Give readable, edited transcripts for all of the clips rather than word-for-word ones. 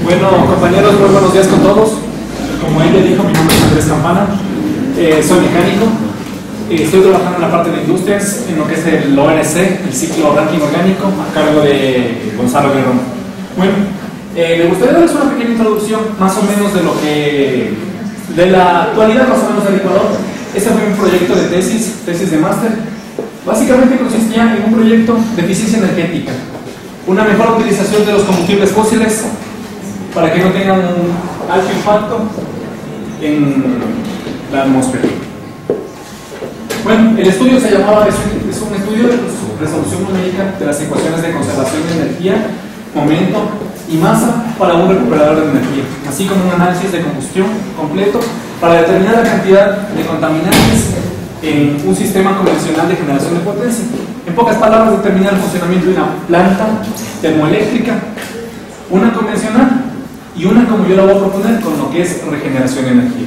Bueno, compañeros, muy buenos días con todos. Como él le dijo, mi nombre es Andrés Campana, soy mecánico, estoy trabajando en la parte de industrias, en lo que es el ORC, el ciclo ranking orgánico, a cargo de Gonzalo Guerrero. Bueno, me gustaría darles una pequeña introducción, más o menos de la actualidad, más o menos del Ecuador. Este fue un proyecto de tesis de máster. Básicamente consistía en un proyecto de eficiencia energética, una mejor utilización de los combustibles fósiles para que no tengan un alto impacto en la atmósfera. Bueno, el estudio se llamaba, es un estudio de resolución numérica de las ecuaciones de conservación de energía, momento y masa para un recuperador de energía, así como un análisis de combustión completo para determinar la cantidad de contaminantes en un sistema convencional de generación de potencia. En pocas palabras, determinar el funcionamiento de una planta termoeléctrica, una convencional y una, como yo la voy a proponer, con lo que es regeneración de energía.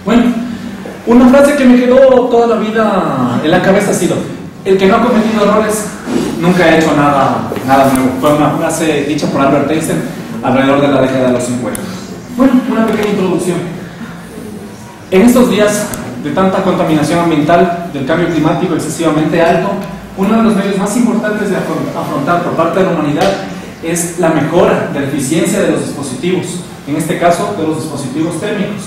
Bueno, una frase que me quedó toda la vida en la cabeza ha sido: el que no ha cometido errores nunca ha hecho nada nuevo. Fue una frase dicha por Albert Einstein alrededor de la década de los 50. Bueno, una pequeña introducción. En estos días de tanta contaminación ambiental, del cambio climático excesivamente alto, uno de los medios más importantes de afrontar por parte de la humanidad es la mejora de la eficiencia de los dispositivos, en este caso de los dispositivos térmicos.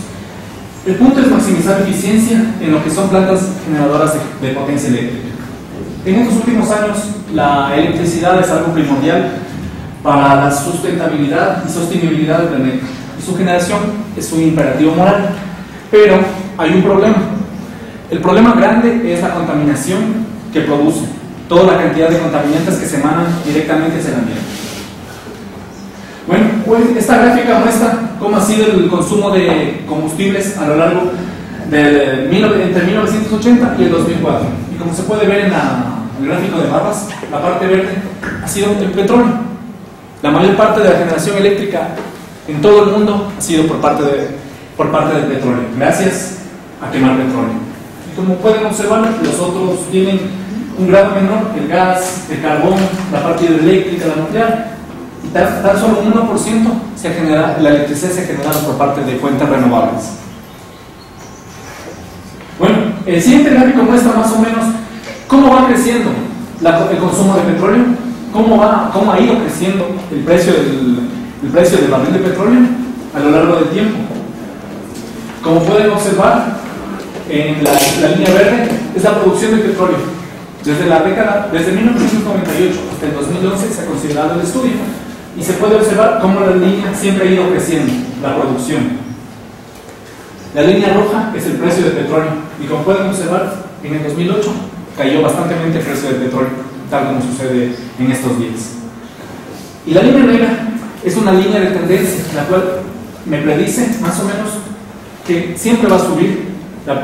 El punto es maximizar eficiencia en lo que son plantas generadoras de potencia eléctrica. En estos últimos años, la electricidad es algo primordial para la sustentabilidad y sostenibilidad del planeta, y su generación es un imperativo moral. Pero hay un problema. El problema grande es la contaminación que produce, toda la cantidad de contaminantes que se emanan directamente hacia el ambiente. Bueno, pues esta gráfica muestra cómo ha sido el consumo de combustibles a lo largo entre 1980 y el 2004. Y como se puede ver en el gráfico de barras, la parte verde ha sido el petróleo. La mayor parte de la generación eléctrica en todo el mundo ha sido por parte del petróleo, gracias a quemar petróleo. Y como pueden observar, los otros tienen un grado menor: el gas, el carbón, la parte hidroeléctrica, la nuclear. Y tan solo un 1% la electricidad se ha generado por parte de fuentes renovables. Bueno, el siguiente gráfico muestra más o menos cómo va creciendo el consumo de petróleo, cómo ha ido creciendo el precio del barril de petróleo a lo largo del tiempo. Como pueden observar, en la línea verde es la producción de petróleo. Desde 1998 hasta el 2011 se ha considerado el estudio y se puede observar cómo la línea siempre ha ido creciendo, la producción. La línea roja es el precio de petróleo y como pueden observar, en el 2008 cayó bastante el precio del petróleo, tal como sucede en estos días. Y la línea negra es una línea de tendencia, la cual me predice más o menos que siempre va a subir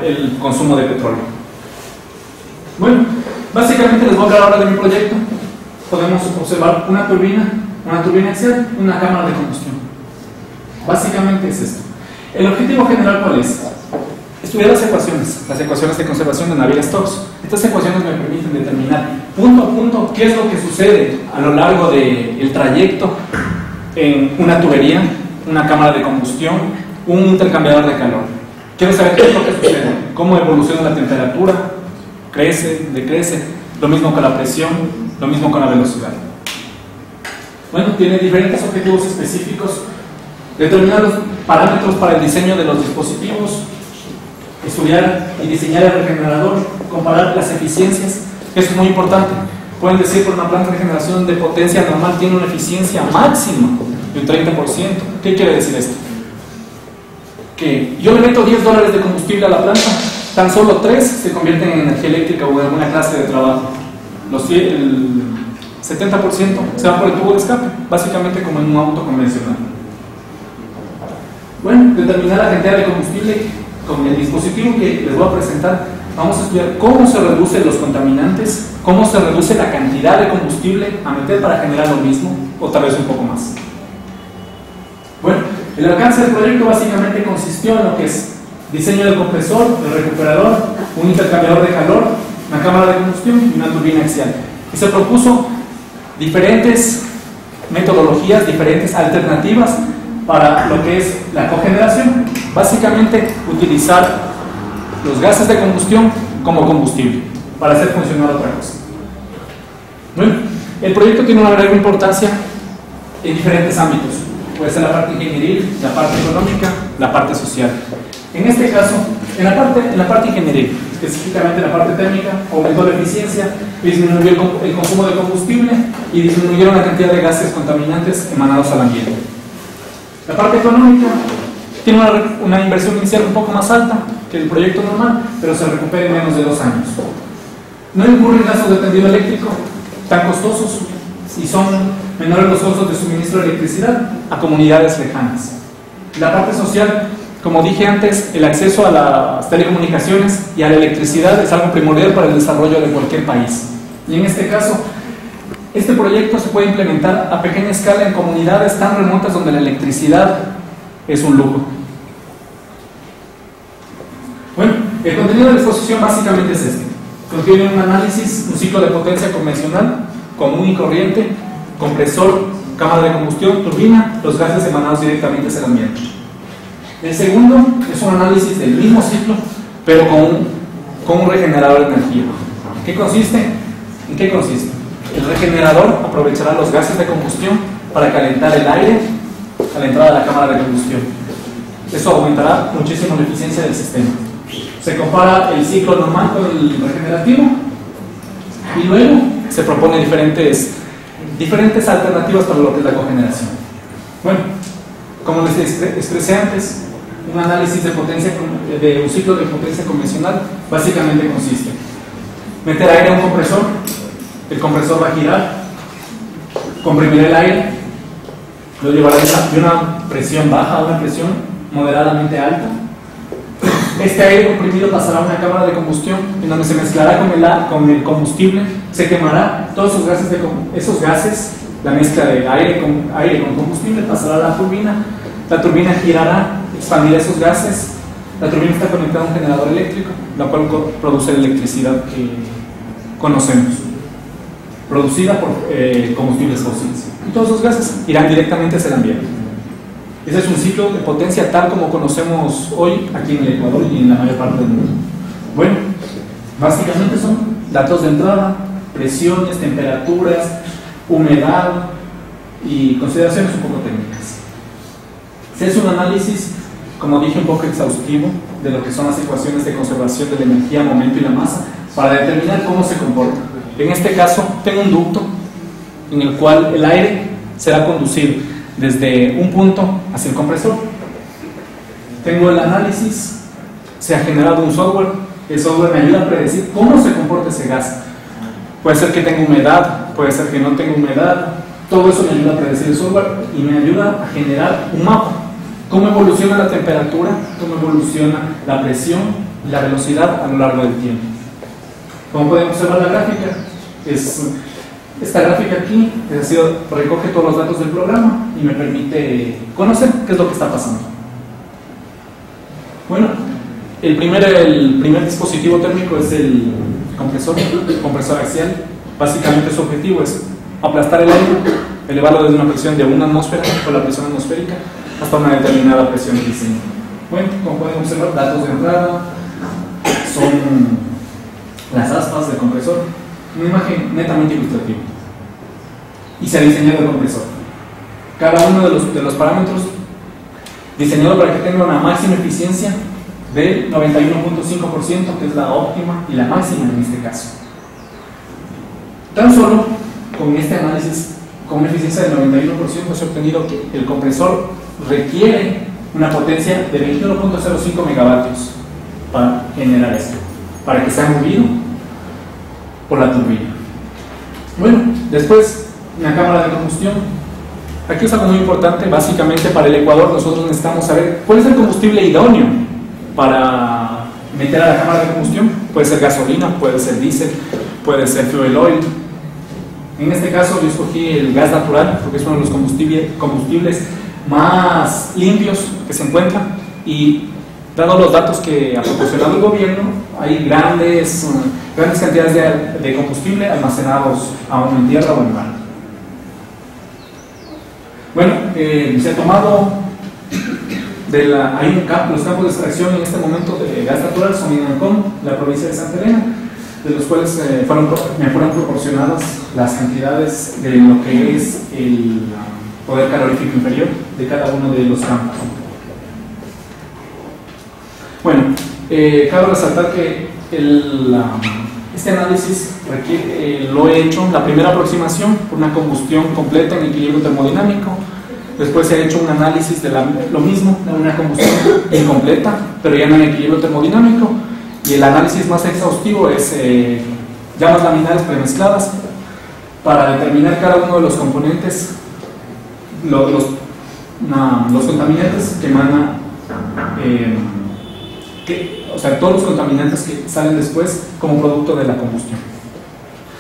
el consumo de petróleo. Bueno, básicamente les voy a hablar ahora de mi proyecto. Podemos observar una turbina axial, una cámara de combustión. Básicamente es esto. El objetivo general, ¿cuál es? Estudiar las ecuaciones de conservación de Navier-Stokes. Estas ecuaciones me permiten determinar punto a punto qué es lo que sucede a lo largo del trayecto en una tubería, una cámara de combustión, un intercambiador de calor. Quiero saber qué es lo que sucede, cómo evoluciona la temperatura, crece, decrece, lo mismo con la presión, lo mismo con la velocidad. Bueno, tiene diferentes objetivos específicos: determinar los parámetros para el diseño de los dispositivos, estudiar y diseñar el regenerador, comparar las eficiencias. Eso es muy importante. Pueden decir, por una planta de generación de potencia normal tiene una eficiencia máxima de un 30%. ¿Qué quiere decir esto? Que yo le meto $10 de combustible a la planta, tan solo 3 se convierten en energía eléctrica o en alguna clase de trabajo. El 70% se va por el tubo de escape, básicamente como en un auto convencional. Bueno, determinar la cantidad de combustible con el dispositivo que les voy a presentar. Vamos a estudiar cómo se reducen los contaminantes, cómo se reduce la cantidad de combustible a meter para generar lo mismo o tal vez un poco más. Bueno, el alcance del proyecto básicamente consistió en lo que es diseño del compresor, del recuperador, un intercambiador de calor, una cámara de combustión y una turbina axial. Y se propuso diferentes metodologías diferentes, alternativas para lo que es la cogeneración. Básicamente, utilizar los gases de combustión como combustible para hacer funcionar otra cosa. Bueno, el proyecto tiene una gran importancia en diferentes ámbitos. Puede ser la parte ingenieril, la parte económica, la parte social. En este caso, en la parte ingenieril, específicamente en la parte térmica, aumentó la eficiencia, disminuyó el consumo de combustible y disminuyeron la cantidad de gases contaminantes emanados al ambiente. La parte económica tiene una inversión inicial un poco más alta que el proyecto normal, pero se recupera en menos de 2 años. No incurren gastos de tendido eléctrico tan costosos y son menores los costos de suministro de electricidad a comunidades lejanas. La parte social, como dije antes, el acceso a las telecomunicaciones y a la electricidad es algo primordial para el desarrollo de cualquier país. Y en este caso, este proyecto se puede implementar a pequeña escala en comunidades tan remotas donde la electricidad es un lujo. Bueno, el contenido de la exposición básicamente es este. Contiene un análisis, un ciclo de potencia convencional, común y corriente, compresor, cámara de combustión, turbina, los gases emanados directamente hacia el ambiente. El segundo es un análisis del mismo ciclo, pero con un regenerador de energía. ¿En qué consiste? El regenerador aprovechará los gases de combustión para calentar el aire a la entrada de la cámara de combustión. Eso aumentará muchísimo la eficiencia del sistema. Se compara el ciclo normal con el regenerativo y luego se propone diferentes alternativas para lo que es la cogeneración. Bueno, como les expresé antes, un análisis de un ciclo de potencia convencional básicamente consiste en meter aire a un compresor, el compresor va a girar, comprimirá el aire, lo llevará de una presión baja a una presión moderadamente alta. Este aire comprimido pasará a una cámara de combustión en donde se mezclará con el combustible, se quemará todos esos gases, la mezcla de aire con combustible pasará a la turbina girará, expandirá esos gases, la turbina está conectada a un generador eléctrico, la cual produce la electricidad que conocemos, producida por combustibles fósiles. Y todos esos gases irán directamente hacia el ambiente. Ese es un ciclo de potencia tal como conocemos hoy aquí en el Ecuador y en la mayor parte del mundo. Bueno, básicamente son datos de entrada, presiones, temperaturas, humedad y consideraciones un poco técnicas. Se hace un análisis, como dije, un poco exhaustivo de lo que son las ecuaciones de conservación de la energía, momento y la masa para determinar cómo se comporta. En este caso, tengo un ducto en el cual el aire será conducido desde un punto hacia el compresor. Tengo el análisis, se ha generado un software, el software me ayuda a predecir cómo se comporta ese gas. Puede ser que tenga humedad, puede ser que no tenga humedad, todo eso me ayuda a predecir el software y me ayuda a generar un mapa. Cómo evoluciona la temperatura, cómo evoluciona la presión y la velocidad a lo largo del tiempo. Como pueden observar la gráfica, esta gráfica aquí recoge todos los datos del programa y me permite conocer qué es lo que está pasando. Bueno, el primer dispositivo térmico es el compresor axial. Básicamente su objetivo es aplastar el aire, elevarlo desde una presión de 1 atmósfera con la presión atmosférica hasta una determinada presión de diseño. Bueno, como pueden observar, datos de entrada son las aspas del compresor. Una imagen netamente ilustrativa. Y se ha diseñado el compresor. Cada uno de los parámetros diseñado para que tenga una máxima eficiencia del 91.5%, que es la óptima y la máxima en este caso. Tan solo con este análisis, con una eficiencia del 91%, se ha obtenido que el compresor requiere una potencia de 21.05 megavatios para generar esto, para que sea movido por la turbina. Bueno, después una cámara de combustión. Aquí es algo muy importante. Básicamente para el Ecuador nosotros necesitamos saber cuál es el combustible idóneo para meter a la cámara de combustión. Puede ser gasolina, puede ser diésel, puede ser fuel oil. En este caso yo escogí el gas natural porque es uno de los combustibles más limpios que se encuentran, y dado los datos que ha proporcionado el gobierno, hay grandes cantidades de combustible almacenados aún en tierra o en mar. Bueno, se ha tomado los campos de extracción en este momento de gas natural son en Ancón, la provincia de Santa Elena, de los cuales me fueron proporcionadas las cantidades de lo que es el poder calorífico inferior de cada uno de los campos. Bueno, cabe resaltar que este análisis lo he hecho, la primera aproximación, por una combustión completa en equilibrio termodinámico. Después se ha hecho un análisis de lo mismo, de una combustión incompleta, pero ya no en equilibrio termodinámico. Y el análisis más exhaustivo es llamas laminares premezcladas para determinar cada uno de los componentes, los contaminantes que emana, o sea, todos los contaminantes que salen después como producto de la combustión.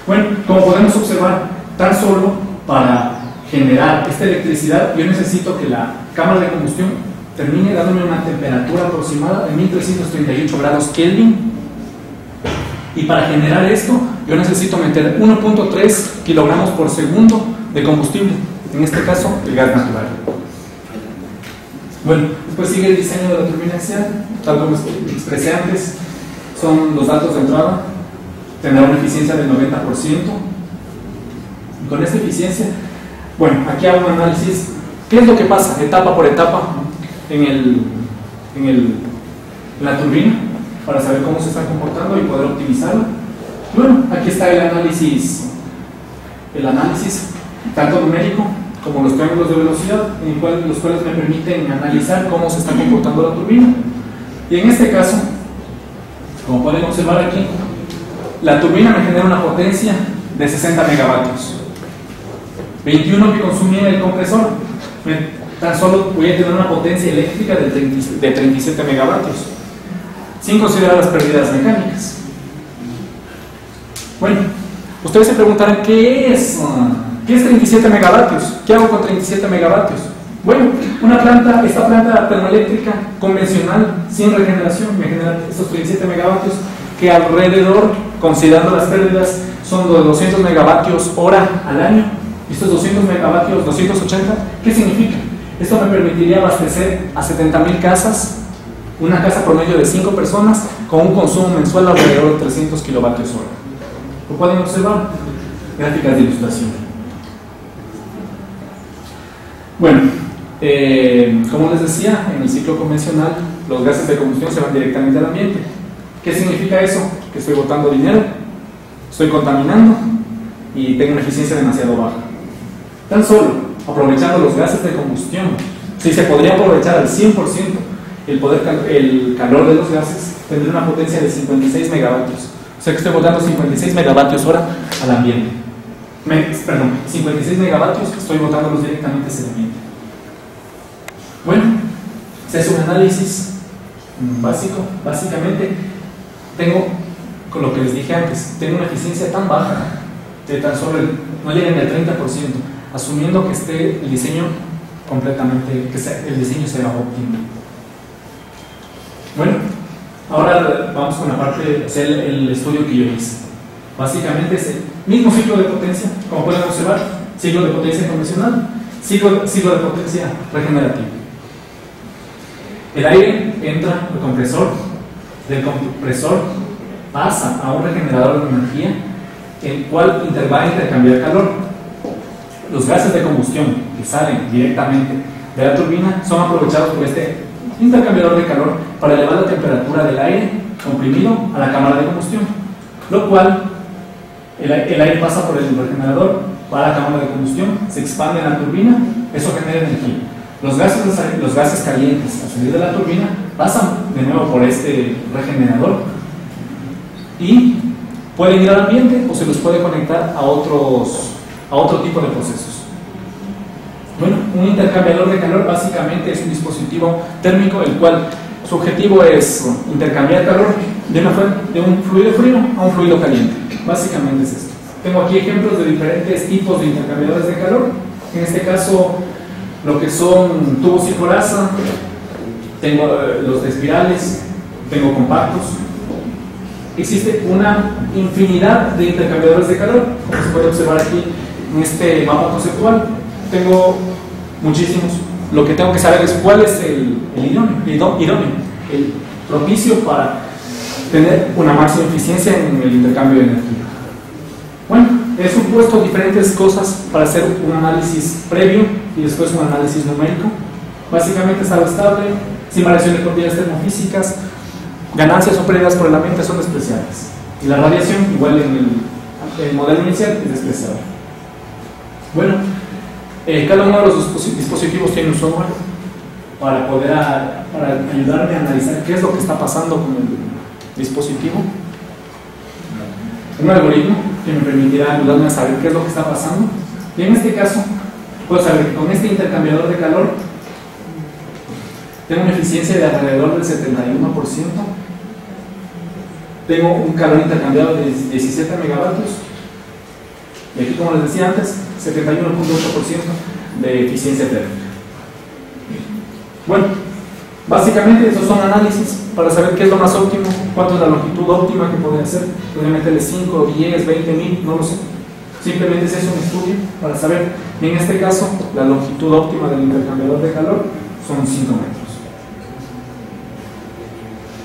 Bueno, como podemos observar, tan solo para generar esta electricidad yo necesito que la cámara de combustión termine dándome una temperatura aproximada de 1338 grados Kelvin, y para generar esto yo necesito meter 1.3 kilogramos por segundo de combustible, en este caso el gas natural. Bueno, después sigue el diseño de la turbina axial, tal como expresé antes, son los datos de entrada, tendrá una eficiencia del 90%, y con esta eficiencia, bueno, aquí hago un análisis, ¿qué es lo que pasa etapa por etapa en la turbina, para saber cómo se está comportando y poder optimizarlo? Bueno, aquí está el análisis tanto numérico como los triángulos de velocidad, los cuales me permiten analizar cómo se está comportando la turbina. Y en este caso, como pueden observar aquí, la turbina me genera una potencia de 60 megavatios, 21 que consumía el compresor. Tan solo voy a tener una potencia eléctrica de 37 megavatios, sin considerar las pérdidas mecánicas. Bueno, ustedes se preguntarán, ¿qué es 37 megavatios? ¿Qué hago con 37 megavatios? Bueno, esta planta termoeléctrica convencional, sin regeneración, me genera estos 37 megavatios, que alrededor, considerando las pérdidas, son de 200 megavatios hora al año. Estos 200 megavatios, 280, ¿qué significa? Esto me permitiría abastecer a 70,000 casas, una casa promedio de 5 personas, con un consumo mensual alrededor de 300 kilovatios hora. ¿Lo pueden observar? Gráficas de ilustración. Bueno, como les decía, en el ciclo convencional los gases de combustión se van directamente al ambiente. ¿Qué significa eso? Que estoy botando dinero, estoy contaminando y tengo una eficiencia demasiado baja. Tan solo aprovechando los gases de combustión, si se podría aprovechar al 100% el calor de los gases, tendría una potencia de 56 megavatios. O sea que estoy botando 56 megavatios hora al ambiente. 56 megavatios estoy botándolos directamente hacia el ambiente. Bueno, se hace un análisis básico. Básicamente, con lo que les dije antes, tengo una eficiencia tan baja de tan solo no llega ni al 30%, asumiendo que esté el diseño completamente, el diseño sea óptimo. Bueno, ahora vamos con la parte, o sea, el estudio que yo hice. Básicamente es el mismo ciclo de potencia, como pueden observar, ciclo de potencia convencional, ciclo de potencia regenerativa. El aire entra al compresor, del compresor pasa a un regenerador de energía, el cual va a intercambiar calor. Los gases de combustión que salen directamente de la turbina son aprovechados por este intercambiador de calor para elevar la temperatura del aire comprimido a la cámara de combustión, lo cual el aire pasa por el regenerador, va a la cámara de combustión, se expande en la turbina, eso genera energía. Los gases calientes al salir de la turbina pasan de nuevo por este regenerador y pueden ir al ambiente o se los puede conectar a otro tipo de procesos. Bueno, un intercambiador de calor básicamente es un dispositivo térmico el cual su objetivo es intercambiar calor de un fluido frío a un fluido caliente. Básicamente es esto. Tengo aquí ejemplos de diferentes tipos de intercambiadores de calor. En este caso, lo que son tubos y coraza, tengo los de espirales, tengo compactos. Existe una infinidad de intercambiadores de calor, como se puede observar aquí en este mapa conceptual. Tengo muchísimos. Lo que tengo que saber es cuál es el idóneo, el propicio para tener una máxima eficiencia en el intercambio de energía. Bueno, he supuesto diferentes cosas para hacer un análisis previo y después un análisis numérico. Básicamente estado estable, sin variación de propiedades termofísicas, ganancias o pérdidas por el ambiente son despreciables. Y la radiación, igual en el modelo inicial, es despreciable. Bueno, cada uno de los dispositivos tiene un software para poder para ayudarme a analizar qué es lo que está pasando con el dispositivo. Un algoritmo que me permitirá ayudarme a saber qué es lo que está pasando. Y en este caso, puedo saber que con este intercambiador de calor tengo una eficiencia de alrededor del 71%. Tengo un calor intercambiado de 17 megavatios. Y aquí, como les decía antes, 71.8% de eficiencia térmica. Bueno, básicamente estos son análisis para saber qué es lo más óptimo, cuánto es la longitud óptima que podría hacer. Podría meterle 5, 10, 20 mil, no lo sé. Simplemente es eso un estudio para saber. En este caso, la longitud óptima del intercambiador de calor son 5 metros.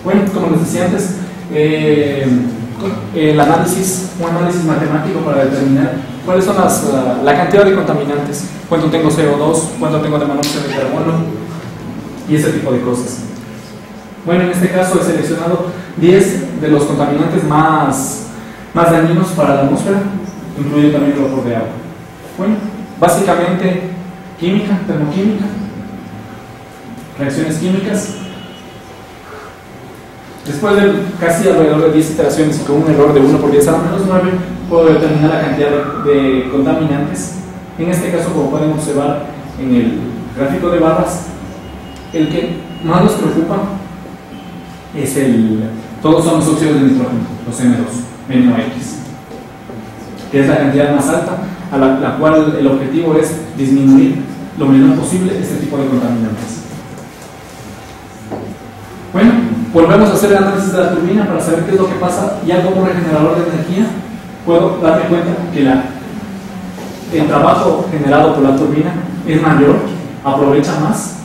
Bueno, como les decía antes, un análisis matemático para determinar cuáles son la cantidad de contaminantes, cuánto tengo CO2, cuánto tengo de monóxido de carbono y ese tipo de cosas. Bueno, en este caso he seleccionado 10 de los contaminantes más dañinos para la atmósfera, incluyendo también el vapor de agua. Bueno, básicamente química, termoquímica, reacciones químicas. Después de casi alrededor de 10 iteraciones y con un error de 1 por 10 a la menos 9, puedo determinar la cantidad de contaminantes. En este caso, como pueden observar en el gráfico de barras, el que más nos preocupa es todos son los óxidos de nitrógeno, los N2, que es la cantidad más alta, a la cual el objetivo es disminuir lo menor posible este tipo de contaminantes. Bueno, volvemos a hacer el análisis de la turbina para saber qué es lo que pasa. Ya como regenerador de energía puedo darme cuenta que el trabajo generado por la turbina es mayor, aprovecha más,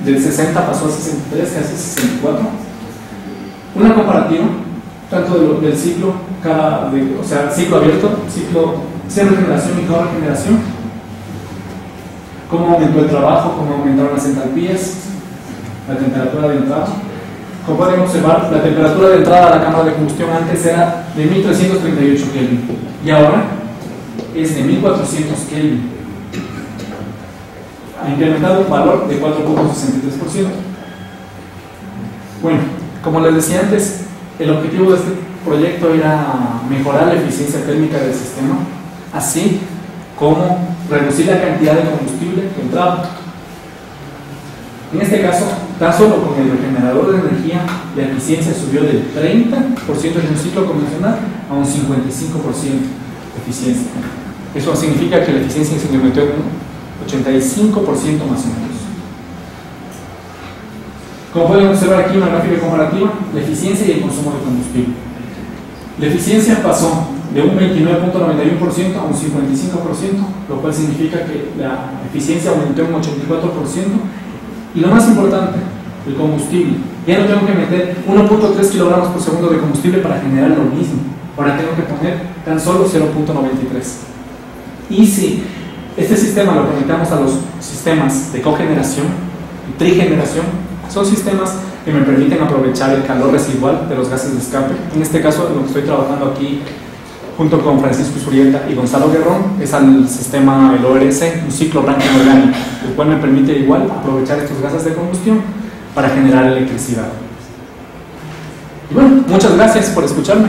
del 60 pasó a 63, casi 64. Una comparativa tanto del ciclo, o sea, ciclo abierto, ciclo sin regeneración y con regeneración, cómo aumentó el trabajo, cómo aumentaron las entalpías, la temperatura de entrada. Como pueden observar, la temperatura de entrada a la cámara de combustión antes era de 1338 Kelvin y ahora es de 1400 Kelvin. Ha incrementado un valor de 4.63%. Bueno, como les decía antes, el objetivo de este proyecto era mejorar la eficiencia térmica del sistema, así como reducir la cantidad de combustible que entraba. En este caso, tan solo con el regenerador de energía, la eficiencia subió del 30% en un ciclo convencional a un 55% de eficiencia. Eso significa que la eficiencia se incrementó en un 85% más o menos. Como pueden observar aquí en la gráfica comparativa, la eficiencia y el consumo de combustible. La eficiencia pasó de un 29.91% a un 55%, lo cual significa que la eficiencia aumentó un 84%. Y lo más importante, el combustible. Ya no tengo que meter 1.3 kilogramos por segundo de combustible para generar lo mismo. Ahora tengo que poner tan solo 0.93. Y si este sistema lo conectamos a los sistemas de cogeneración y trigeneración, son sistemas que me permiten aprovechar el calor residual de los gases de escape. En este caso, lo que estoy trabajando aquí junto con Francisco Zurieta y Gonzalo Guerrón es al sistema, el ORS, un ciclo Rankine orgánico, el cual me permite igual aprovechar estos gases de combustión para generar electricidad. Y bueno, muchas gracias por escucharme.